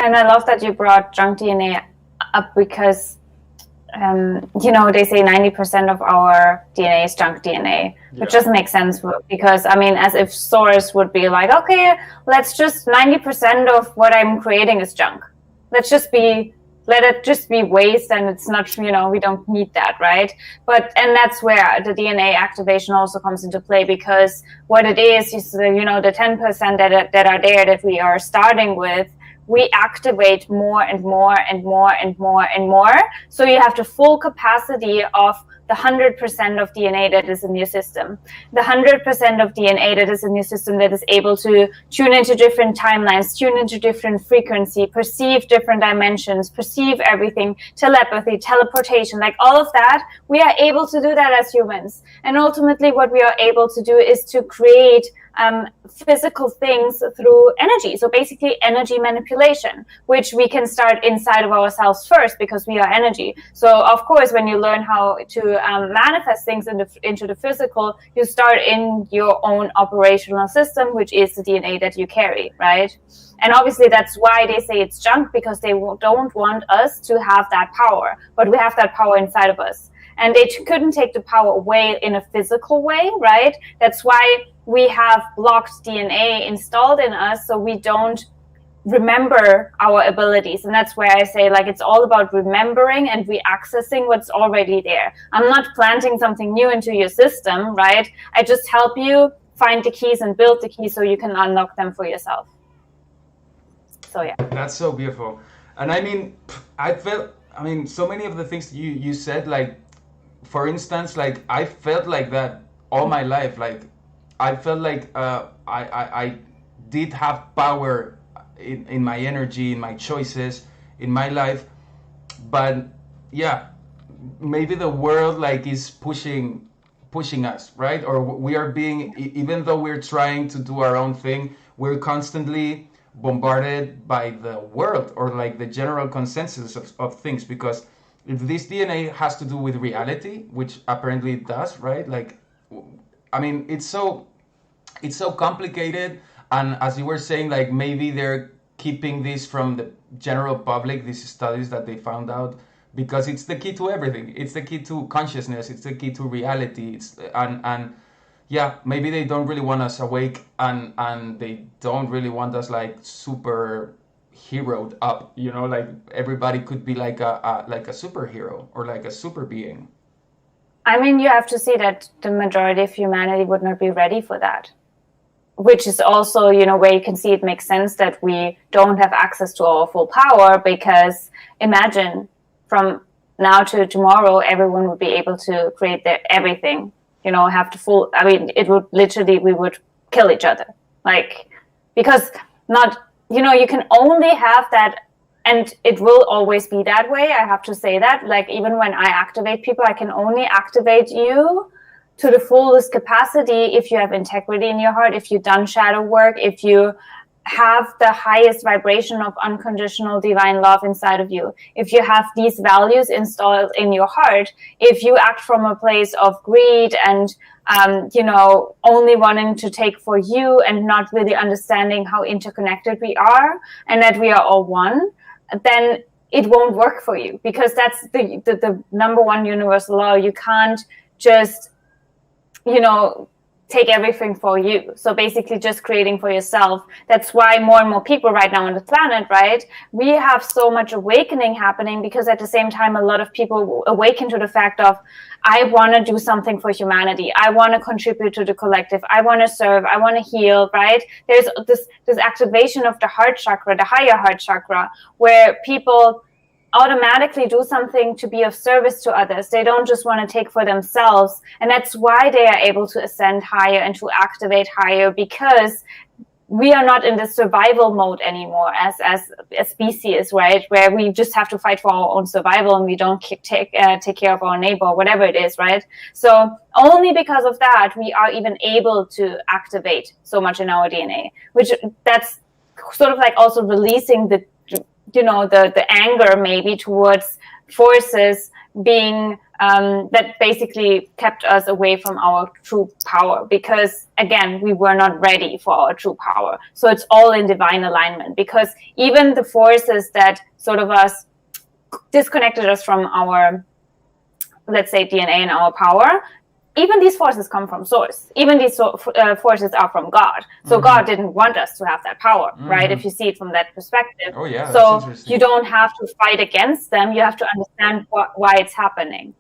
And I love that you brought junk DNA up because, they say 90% of our DNA is junk DNA, which doesn't make sense because, as if Soros would be like, okay, let's just 90% of what I'm creating is junk. Let it just be waste, and it's not, we don't need that, right? And that's where the DNA activation also comes into play, because what it is, the 10% that are there that we are starting with, we activate more and more and more and more and more. So you have the full capacity of the 100% of DNA that is in your system, the 100% of DNA that is in your system that is able to tune into different timelines, tune into different frequency, perceive different dimensions, perceive everything, telepathy, teleportation, like all of that. We are able to do that as humans. And ultimately what we are able to do is to create physical things through energy. So basically energy manipulation, which we can start inside of ourselves first, because we are energy. So of course, when you learn how to manifest things into the physical, you start in your own operational system, which is the DNA that you carry, right? And obviously that's why they say it's junk, because they don't want us to have that power, but we have that power inside of us. And they couldn't take the power away in a physical way, right? That's why we have blocked DNA installed in us, so we don't remember our abilities. And that's where I say, like, it's all about remembering and re-accessing what's already there. I'm not planting something new into your system, right? I just help you find the keys and build the keys so you can unlock them for yourself. So yeah. That's so beautiful. And I felt so many of the things you said, like, for instance, like, I felt like that all my life. Like, I felt like I did have power in my energy, in my choices, in my life. But yeah, maybe the world, like, is pushing us, right? Or we are being, even though we're trying to do our own thing, we're constantly bombarded by the world, or like the general consensus of things. Because if this DNA has to do with reality, which apparently it does, right? Like, it's so complicated. And as you were saying, like, maybe they're keeping this from the general public, these studies that they found out, because it's the key to everything. It's the key to consciousness. It's the key to reality. And yeah, maybe they don't really want us awake, and they don't really want us, like, super heroed up, like everybody could be like a superhero or like a super being. You have to see that the majority of humanity would not be ready for that, which is also, where you can see it makes sense that we don't have access to our full power, because imagine from now to tomorrow, everyone would be able to create everything, have the full, it would literally, we would kill each other, like, because not, you can only have that, and it will always be that way. I have to say that, like, even when I activate people, I can only activate you to the fullest capacity if you have integrity in your heart, if you've done shadow work, if you have the highest vibration of unconditional divine love inside of you, if you have these values installed in your heart, if you act from a place of greed and only wanting to take for you and not really understanding how interconnected we are and that we are all one, then it won't work for you, because that's the number one universal law. You can't just take everything for you. So basically just creating for yourself. That's why more and more people right now on the planet, right? We have so much awakening happening, because at the same time, a lot of people awaken to the fact of, I want to do something for humanity. I want to contribute to the collective. I want to serve. I want to heal, right? There's this activation of the heart chakra, the higher heart chakra, where people automatically do something to be of service to others. They don't just want to take for themselves. And that's why they are able to ascend higher and to activate higher, because we are not in the survival mode anymore as a species, right? Where we just have to fight for our own survival and we don't take care of our neighbor or whatever it is, right? So only because of that, we are even able to activate so much in our DNA, which that's sort of like also releasing the anger maybe towards forces being that basically kept us away from our true power, because again, we were not ready for our true power. So it's all in divine alignment, because even the forces that sort of disconnected us from our, let's say, DNA and our power, even these forces come from source. Even these forces are from God. So God didn't want us to have that power, right? If you see it from that perspective. Oh yeah. So you don't have to fight against them. You have to understand why it's happening.